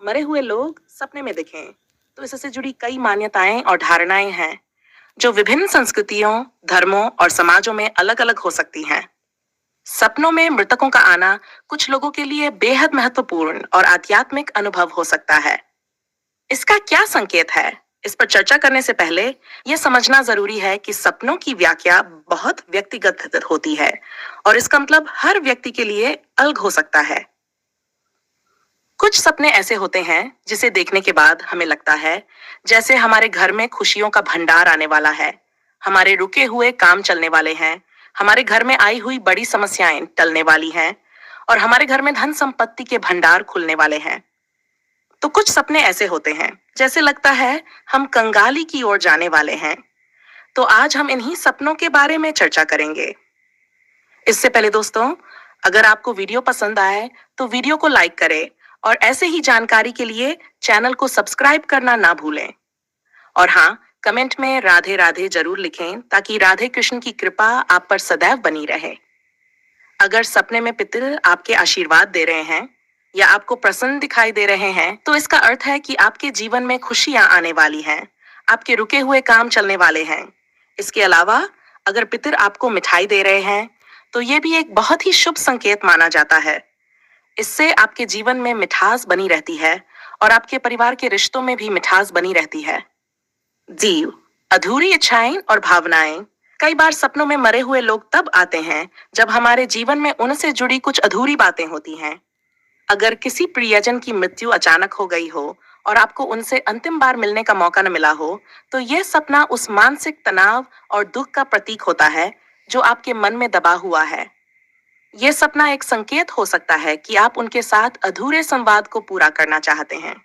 मरे हुए लोग सपने में दिखें तो इससे जुड़ी कई मान्यताएं और धारणाएं हैं जो विभिन्न संस्कृतियों, धर्मों और समाजों में अलग अलग हो सकती हैं। सपनों में मृतकों का आना कुछ लोगों के लिए बेहद महत्वपूर्ण और आध्यात्मिक अनुभव हो सकता है। इसका क्या संकेत है, इस पर चर्चा करने से पहले यह समझना जरूरी है कि सपनों की व्याख्या बहुत व्यक्तिगत होती है और इसका मतलब हर व्यक्ति के लिए अलग हो सकता है। कुछ सपने ऐसे होते हैं जिसे देखने के बाद हमें लगता है जैसे हमारे घर में खुशियों का भंडार आने वाला है, हमारे रुके हुए काम चलने वाले हैं, हमारे घर में आई हुई बड़ी समस्याएं टलने वाली हैं और हमारे घर में धन संपत्ति के भंडार खुलने वाले हैं। तो कुछ सपने ऐसे होते हैं जैसे लगता है हम कंगाली की ओर जाने वाले हैं। तो आज हम इन्हीं सपनों के बारे में चर्चा करेंगे। इससे पहले दोस्तों, अगर आपको वीडियो पसंद आए तो वीडियो को लाइक करें और ऐसे ही जानकारी के लिए चैनल को सब्सक्राइब करना ना भूलें। और हाँ, कमेंट में राधे राधे जरूर लिखें ताकि राधे कृष्ण की कृपा आप पर सदैव बनी रहे। अगर सपने में पितर आपके आशीर्वाद दे रहे हैं या आपको प्रसन्न दिखाई दे रहे हैं तो इसका अर्थ है कि आपके जीवन में खुशियां आने वाली हैं, आपके रुके हुए काम चलने वाले हैं। इसके अलावा अगर पितर आपको मिठाई दे रहे हैं तो ये भी एक बहुत ही शुभ संकेत माना जाता है। इससे आपके जीवन में मिठास बनी रहती है और आपके परिवार के रिश्तों में भी मिठास बनी रहती है। जीव, अधूरी इच्छाएं और भावनाएं। कई बार सपनों में मरे हुए लोग तब आते हैं जब हमारे जीवन में उनसे जुड़ी कुछ अधूरी बातें होती हैं। अगर किसी प्रियजन की मृत्यु अचानक हो गई हो और आपको उनसे अंतिम बार मिलने का मौका न मिला हो तो यह सपना उस मानसिक तनाव और दुख का प्रतीक होता है जो आपके मन में दबा हुआ है। यह सपना एक संकेत हो सकता है कि आप उनके साथ अधूरे संवाद को पूरा करना चाहते हैं।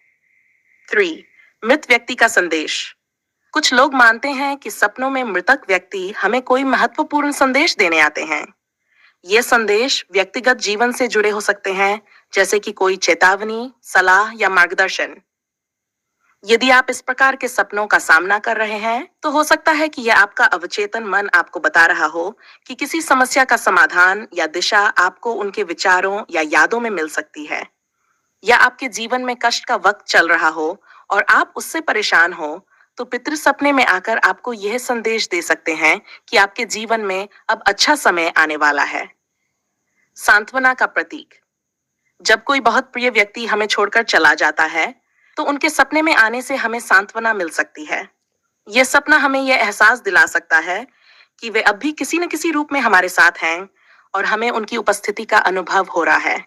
3. मृत व्यक्ति का संदेश। कुछ लोग मानते हैं कि सपनों में मृतक व्यक्ति हमें कोई महत्वपूर्ण संदेश देने आते हैं। ये संदेश व्यक्तिगत जीवन से जुड़े हो सकते हैं, जैसे कि कोई चेतावनी, सलाह या मार्गदर्शन। यदि आप इस प्रकार के सपनों का सामना कर रहे हैं तो हो सकता है कि यह आपका अवचेतन मन आपको बता रहा हो कि किसी समस्या का समाधान या दिशा आपको उनके विचारों या यादों में मिल सकती है, या आपके जीवन में कष्ट का वक्त चल रहा हो और आप उससे परेशान हो तो पितृ सपने में आकर आपको यह संदेश दे सकते हैं कि आपके जीवन में अब अच्छा समय आने वाला है। सांत्वना का प्रतीक। जब कोई बहुत प्रिय व्यक्ति हमें छोड़कर चला जाता है तो उनके सपने में आने से हमें सांत्वना मिल सकती है। यह सपना हमें यह एहसास दिला सकता है कि वे अब भी किसी न किसी रूप में हमारे साथ हैं और हमें उनकी उपस्थिति का अनुभव हो रहा है।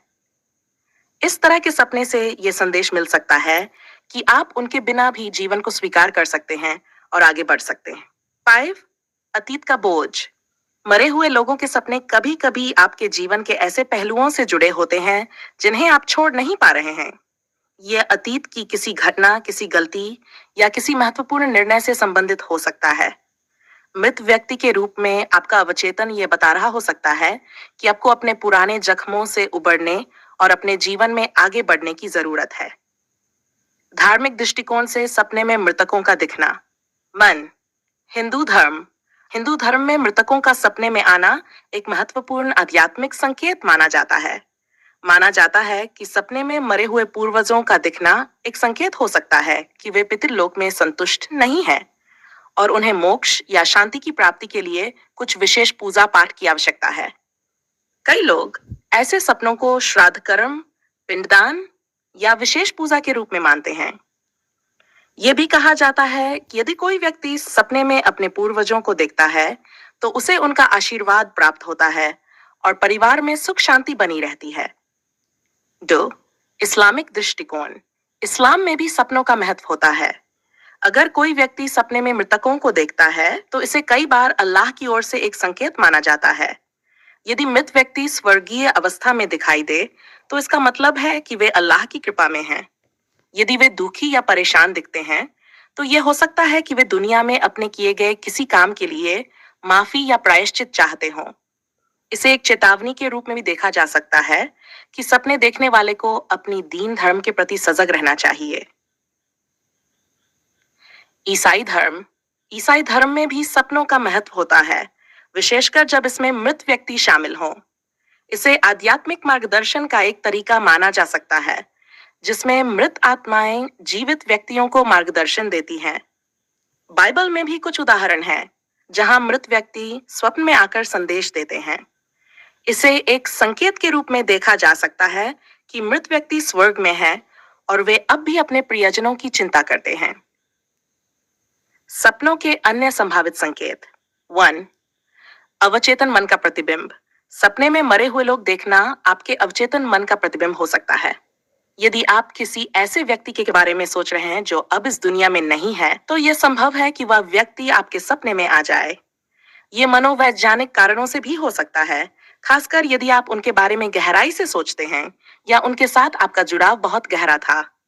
इस तरह के सपने से यह संदेश मिल सकता है कि आप उनके बिना भी जीवन को स्वीकार कर सकते हैं और आगे बढ़ सकते हैं। 5. अतीत का बोझ। मरे हुए लोगों के सपने कभी कभी आपके जीवन के ऐसे पहलुओं से जुड़े होते हैं जिन्हें आप छोड़ नहीं पा रहे हैं। यह अतीत की किसी घटना, किसी गलती या किसी महत्वपूर्ण निर्णय से संबंधित हो सकता है। मृत व्यक्ति के रूप में आपका अवचेतन यह बता रहा हो सकता है कि आपको अपने पुराने जख्मों से उबरने और अपने जीवन में आगे बढ़ने की जरूरत है। धार्मिक दृष्टिकोण से सपने में मृतकों का दिखना। मन। हिंदू धर्म में मृतकों का सपने में आना एक महत्वपूर्ण आध्यात्मिक संकेत माना जाता है। माना जाता है कि सपने में मरे हुए पूर्वजों का दिखना एक संकेत हो सकता है कि वे पितृलोक में संतुष्ट नहीं हैं और उन्हें मोक्ष या शांति की प्राप्ति के लिए कुछ विशेष पूजा पाठ की आवश्यकता है। कई लोग ऐसे सपनों को श्राद्ध कर्म, पिंडदान या विशेष पूजा के रूप में मानते हैं। यह भी कहा जाता है कि यदि कोई व्यक्ति सपने में अपने पूर्वजों को देखता है तो उसे उनका आशीर्वाद प्राप्त होता है और परिवार में सुख शांति बनी रहती है। 2. इस्लामिक दृष्टिकोण। इस्लाम में भी सपनों का महत्व होता है। अगर कोई व्यक्ति सपने में मृतकों को देखता है तो इसे कई बार अल्लाह की ओर से एक संकेत माना जाता है। यदि मृत व्यक्ति स्वर्गीय अवस्था में दिखाई दे तो इसका मतलब है कि वे अल्लाह की कृपा में हैं। यदि वे दुखी या परेशान दिखते हैं तो यह हो सकता है कि वे दुनिया में अपने किए गए किसी काम के लिए माफी या प्रायश्चित चाहते हों। इसे एक चेतावनी के रूप में भी देखा जा सकता है कि सपने देखने वाले को अपनी दीन धर्म के प्रति सजग रहना चाहिए। ईसाई धर्म में भी सपनों का महत्व होता है, विशेषकर जब इसमें मृत व्यक्ति शामिल हों। इसे आध्यात्मिक मार्गदर्शन का एक तरीका माना जा सकता है, जिसमें मृत आत्माएं जीवित व्यक्तियों को मार्गदर्शन देती हैं। बाइबल में भी कुछ उदाहरण हैं जहां मृत व्यक्ति स्वप्न में आकर संदेश देते हैं। इसे एक संकेत के रूप में देखा जा सकता है कि मृत व्यक्ति स्वर्ग में है और वे अब भी अपने प्रियजनों की चिंता करते हैं। सपनों के अन्य संभावित संकेत। 1. अवचेतन मन का प्रतिबिंब। सपने में मरे हुए लोग देखना आपके अवचेतन मन का प्रतिबिंब हो सकता है। यदि आप किसी ऐसे व्यक्ति के बारे में सोच रहे हैं जो अब इस दुनिया में नहीं है, तो यह संभव है कि वह व्यक्ति आपके सपने में आ जाए। ये मनोवैज्ञानिक कारणों से भी हो सकता है, खासकर यदि आप उनके बारे में गहराई से सोचते हैं या उनके साथ आपका जुड़ाव बहुत गहरा था।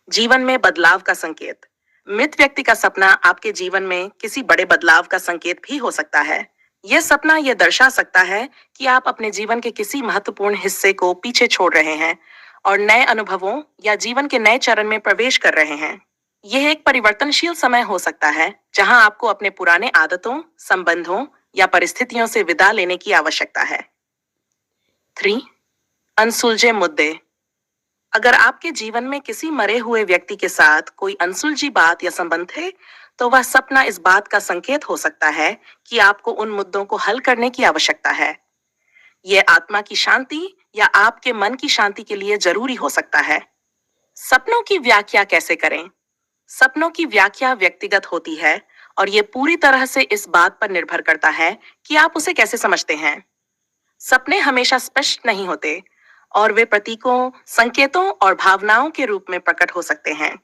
जीवन में बदलाव का संकेत। मृत व्यक्ति का सपना आपके जीवन में किसी बड़े बदलाव का संकेत भी हो सकता है। यह सपना यह दर्शा सकता है कि आप अपने जीवन के किसी महत्वपूर्ण हिस्से को पीछे छोड़ रहे हैं और नए अनुभवों या जीवन के नए चरण में प्रवेश कर रहे हैं। यह एक परिवर्तनशील समय हो सकता है जहां आपको अपने पुराने आदतों, संबंधों या परिस्थितियों से विदा लेने की आवश्यकता है। 3. अनसुलझे मुद्दे। अगर आपके जीवन में किसी मरे हुए व्यक्ति के साथ कोई अनसुलझी बात या संबंध है, तो वह सपना इस बात का संकेत हो सकता है कि आपको उन मुद्दों को हल करने की आवश्यकता है। यह आत्मा की शांति या आपके मन की शांति के लिए जरूरी हो सकता है। सपनों की व्याख्या कैसे करें? सपनों की व्याख्या व्यक्तिगत होती है और ये पूरी तरह से इस बात पर निर्भर करता है कि आप उसे कैसे समझते हैं। सपने हमेशा स्पष्ट नहीं होते और वे प्रतीकों, संकेतों और भावनाओं के रूप में प्रकट हो सकते हैं।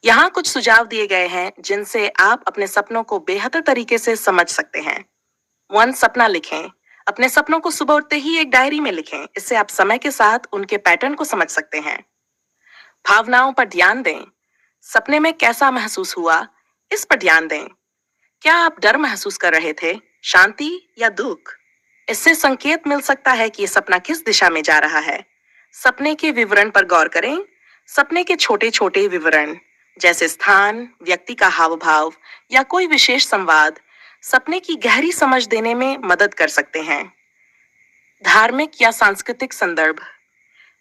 यहाँ कुछ सुझाव दिए गए हैं जिनसे आप अपने सपनों को बेहतर तरीके से समझ सकते हैं। 1. सपना लिखें। अपने सपनों को सुबह उठते ही एक डायरी में लिखें। इससे आप समय के साथ उनके पैटर्न को समझ सकते हैं। भावनाओं पर ध्यान दें। सपने में कैसा महसूस हुआ, इस पर ध्यान दें। क्या आप डर महसूस कर रहे थे, शांति या दुख? इससे संकेत मिल सकता है कि यह सपना किस दिशा में जा रहा है। सपने के विवरण पर गौर करें। सपने के छोटे छोटे विवरण जैसे स्थान, व्यक्ति का हाव भाव या कोई विशेष संवाद सपने की गहरी समझ देने में मदद कर सकते हैं। धार्मिक या सांस्कृतिक संदर्भ।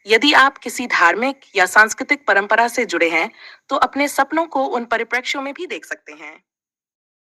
यदि आप किसी धार्मिक या सांस्कृतिक परंपरा से जुड़े हैं, तो अपने सपनों को उन परिप्रेक्ष्यों में भी देख सकते हैं।